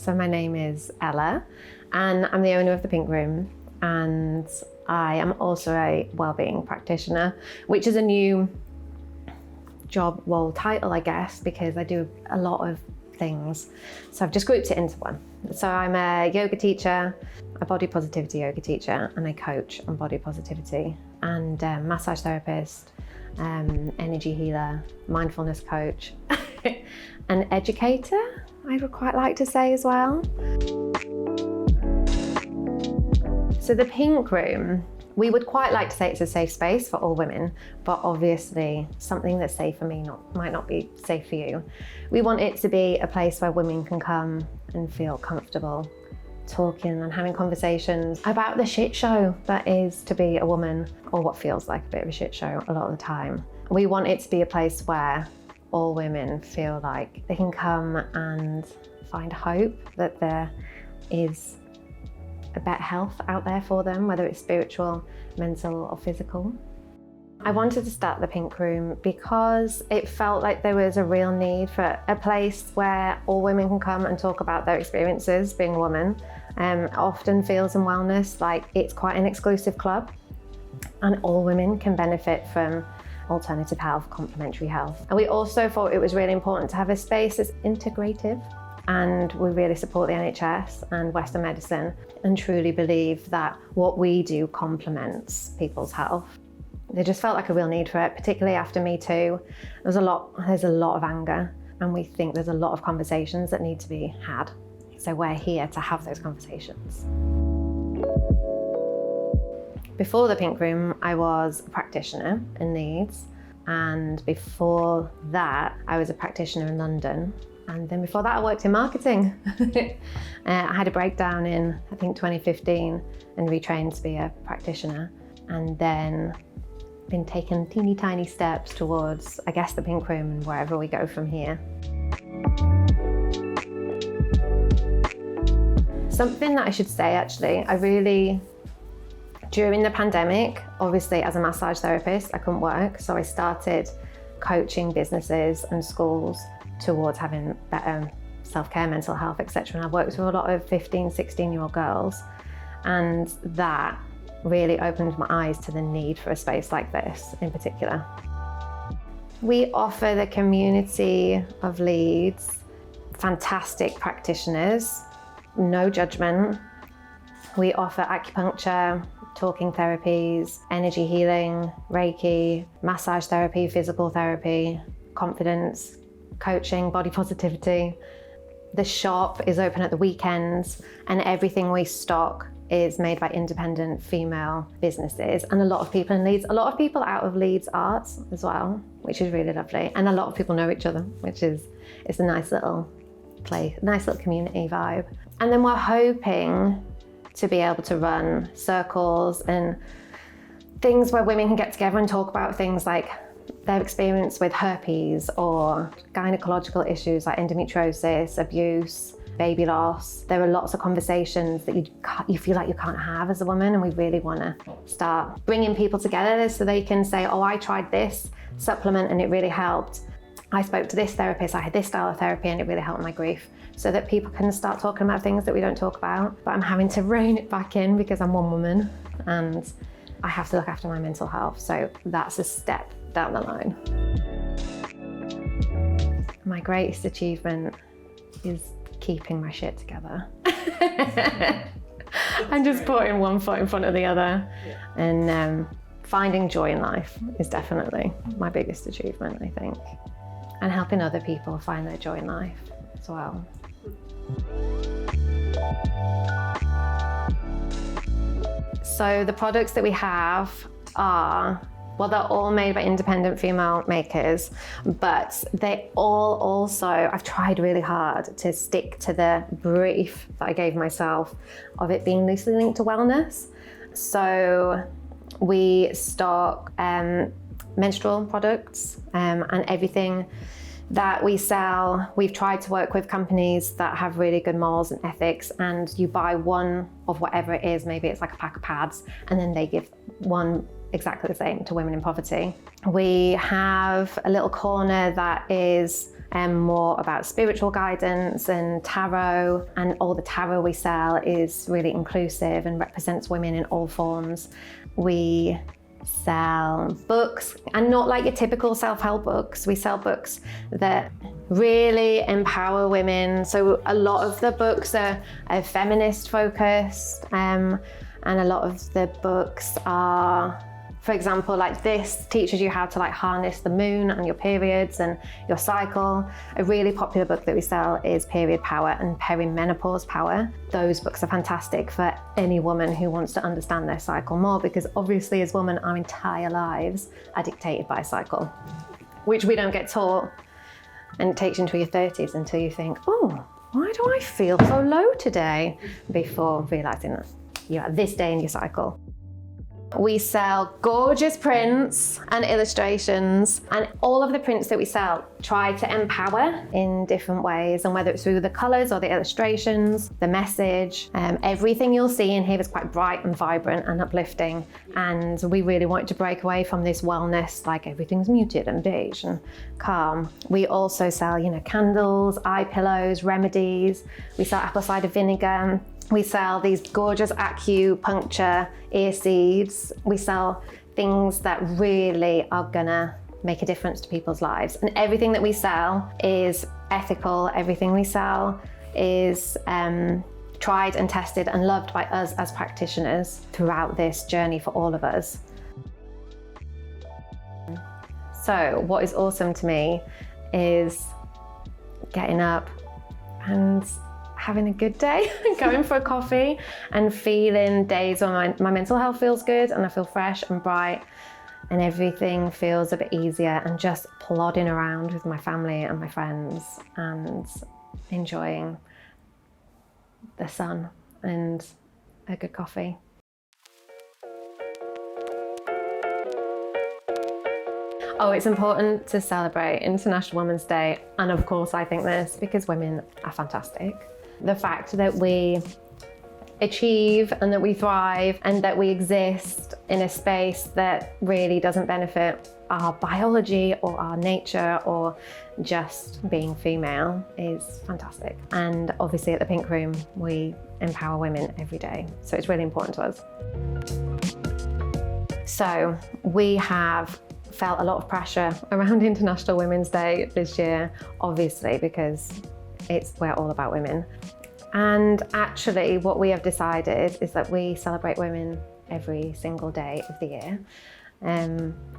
So my name is Ella and I'm the owner of the Pink Room, and I am also a wellbeing practitioner, which is a new job role title, I guess, because I do a lot of things. So I've just grouped it into one. So I'm a yoga teacher, a body positivity yoga teacher, and a coach on body positivity, and massage therapist, energy healer, mindfulness coach, an educator, I would quite like to say as well. So the Pink Room, we would quite like to say it's a safe space for all women, but obviously something that's safe for me might not be safe for you. We want it to be a place where women can come and feel comfortable talking and having conversations about the shit show that is to be a woman, or what feels like a bit of a shit show a lot of the time. We want it to be a place where all women feel like they can come and find hope, that there is a better health out there for them, whether it's spiritual, mental or physical. I wanted to start the Pink Room because it felt like there was a real need for a place where all women can come and talk about their experiences being a woman. Often feels in wellness like it's quite an exclusive club, and all women can benefit from alternative health, complementary health. And we also thought it was really important to have a space that's integrative, and we really support the NHS and Western medicine and truly believe that what we do complements people's health. There just felt like a real need for it, particularly after Me Too. There's a lot of anger, and we think there's a lot of conversations that need to be had. So we're here to have those conversations. Before the Pink Room, I was a practitioner in Leeds, and before that, I was a practitioner in London. And then before that, I worked in marketing. I had a breakdown in, I think, 2015 and retrained to be a practitioner. And then been taking teeny tiny steps towards, I guess, the Pink Room and wherever we go from here. Something that I should say, actually, during the pandemic, obviously as a massage therapist, I couldn't work. So I started coaching businesses and schools towards having better self-care, mental health, etc. And I've worked with a lot of 15, 16-year-old girls, and that really opened my eyes to the need for a space like this in particular. We offer the community of Leeds fantastic practitioners, no judgment. We offer acupuncture, talking therapies, energy healing, Reiki, massage therapy, physical therapy, confidence, coaching, body positivity. The shop is open at the weekends, and everything we stock is made by independent female businesses, and a lot of people in Leeds, a lot of people out of Leeds Arts as well, which is really lovely. And a lot of people know each other, which is, it's a nice little place, nice little community vibe. And then we're hoping to be able to run circles and things where women can get together and talk about things like their experience with herpes or gynecological issues like endometriosis, abuse, baby loss. There are lots of conversations that you feel like you can't have as a woman, and we really want to start bringing people together so they can say, oh, I tried this supplement and it really helped. I spoke to this therapist, I had this style of therapy and it really helped my grief. So that people can start talking about things that we don't talk about. But I'm having to rein it back in because I'm one woman and I have to look after my mental health. So that's a step down the line. My greatest achievement is keeping my shit together. And just putting one foot in front of the other. And finding joy in life is definitely my biggest achievement, I think. And helping other people find their joy in life as well. So the products that we have are, well, they're all made by independent female makers, but they all also, I've tried really hard to stick to the brief that I gave myself of it being loosely linked to wellness. So we stock menstrual products and everything that we sell. We've tried to work with companies that have really good morals and ethics, and you buy one of whatever it is, maybe it's like a pack of pads, and then they give one exactly the same to women in poverty. We have a little corner that is more about spiritual guidance and tarot, and all the tarot we sell is really inclusive and represents women in all forms. We sell books, and not like your typical self-help books. We sell books that really empower women. So a lot of the books are feminist focused, and a lot of the books are, for example, like this teaches you how to like harness the moon and your periods and your cycle. A really popular book that we sell is Period Power and Perimenopause Power. Those books are fantastic for any woman who wants to understand their cycle more, because obviously as women, our entire lives are dictated by a cycle, which we don't get taught. And it takes you into your 30s until you think, oh, why do I feel so low today? Before realizing that you're at this day in your cycle. We sell gorgeous prints and illustrations, and all of the prints that we sell try to empower in different ways, and whether it's through the colours or the illustrations, the message, everything you'll see in here is quite bright and vibrant and uplifting, and we really want to break away from this wellness, like everything's muted and beige and calm. We also sell, candles, eye pillows, remedies. We sell apple cider vinegar. We sell these gorgeous acupuncture ear seeds. We sell things that really are gonna make a difference to people's lives. And everything that we sell is ethical. Everything we sell is tried and tested and loved by us as practitioners throughout this journey for all of us. So what is awesome to me is getting up and having a good day, going for a coffee and feeling days when my mental health feels good and I feel fresh and bright and everything feels a bit easier, and just plodding around with my family and my friends and enjoying the sun and a good coffee. Oh, it's important to celebrate International Women's Day, and of course I think this because women are fantastic. The fact that we achieve and that we thrive and that we exist in a space that really doesn't benefit our biology or our nature or just being female is fantastic. And obviously at the Pink Room, we empower women every day. So it's really important to us. So we have felt a lot of pressure around International Women's Day this year, obviously, because we're all about women. And actually what we have decided is that we celebrate women every single day of the year.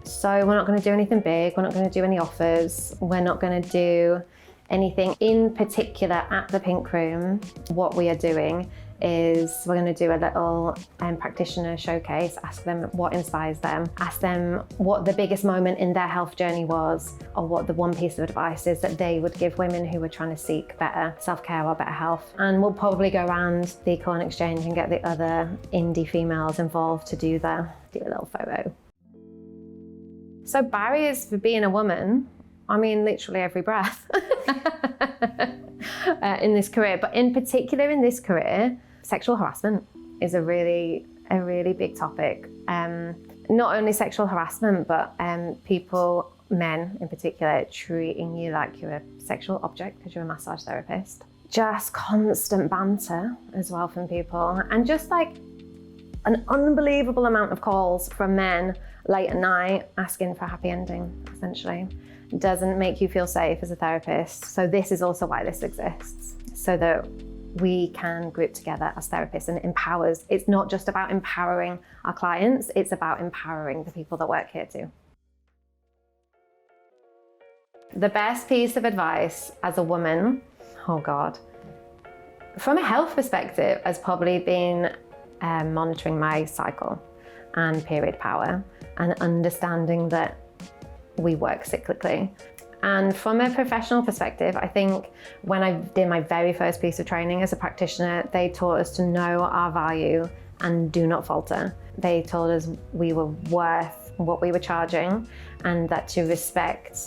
So we're not going to do anything big, we're not going to do any offers, we're not going to do anything in particular at the Pink Room. What we are doing is we're going to do a little practitioner showcase, ask them what inspires them, ask them what the biggest moment in their health journey was, or what the one piece of advice is that they would give women who are trying to seek better self-care or better health. And we'll probably go around the Corn Exchange and get the other indie females involved to do a little photo. So barriers for being a woman, I mean literally every breath in this career, but in particular in this career, sexual harassment is a really big topic. Not only sexual harassment, but people, men in particular, treating you like you're a sexual object because you're a massage therapist. Just constant banter as well from people, and just like an unbelievable amount of calls from men late at night asking for a happy ending, essentially. Doesn't make you feel safe as a therapist. So this is also why this exists, so that we can group together as therapists, and it empowers. It's not just about empowering our clients, it's about empowering the people that work here too. The best piece of advice as a woman, oh God, from a health perspective, has probably been monitoring my cycle and period power and understanding that we work cyclically. And from a professional perspective, I think when I did my very first piece of training as a practitioner, they taught us to know our value and do not falter. They told us we were worth what we were charging, and that to respect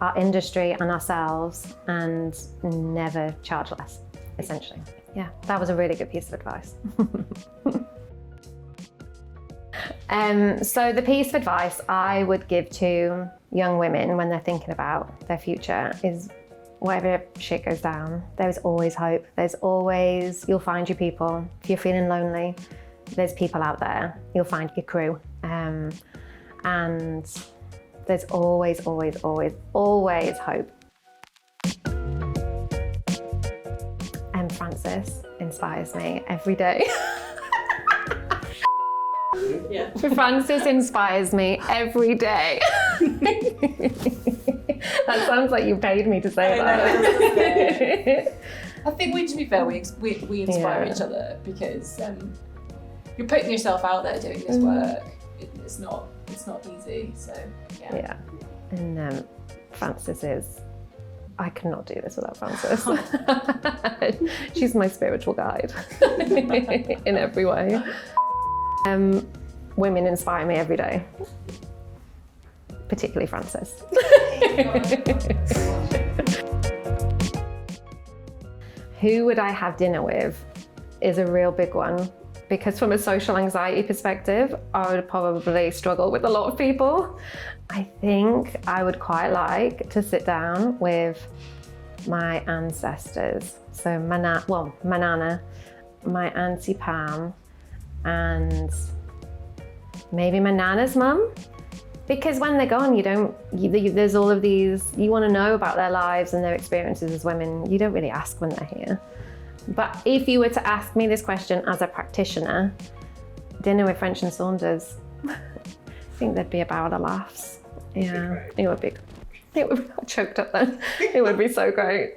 our industry and ourselves and never charge less, essentially. Yeah, that was a really good piece of advice. So the piece of advice I would give to young women when they're thinking about their future is whatever shit goes down, there's always hope. You'll find your people. If you're feeling lonely, there's people out there. You'll find your crew. And there's always hope. And Frances inspires me every day. Yeah. Frances inspires me every day. That sounds like you paid me to say that. I think to be fair, we inspire each other because you're putting yourself out there doing this work. It's not easy. So yeah. And Frances is. I cannot do this without Frances. She's my spiritual guide in every way. Women inspire me every day, particularly Frances. Who would I have dinner with is a real big one, because from a social anxiety perspective, I would probably struggle with a lot of people. I think I would quite like to sit down with my ancestors. So my nana, my Auntie Pam, and maybe my nana's mum. Because when they're gone, there's all of these, you want to know about their lives and their experiences as women. You don't really ask when they're here. But if you were to ask me this question as a practitioner, dinner with French and Saunders, I think there'd be a barrel of laughs. Yeah, it would be. I choked up then. It would be so great.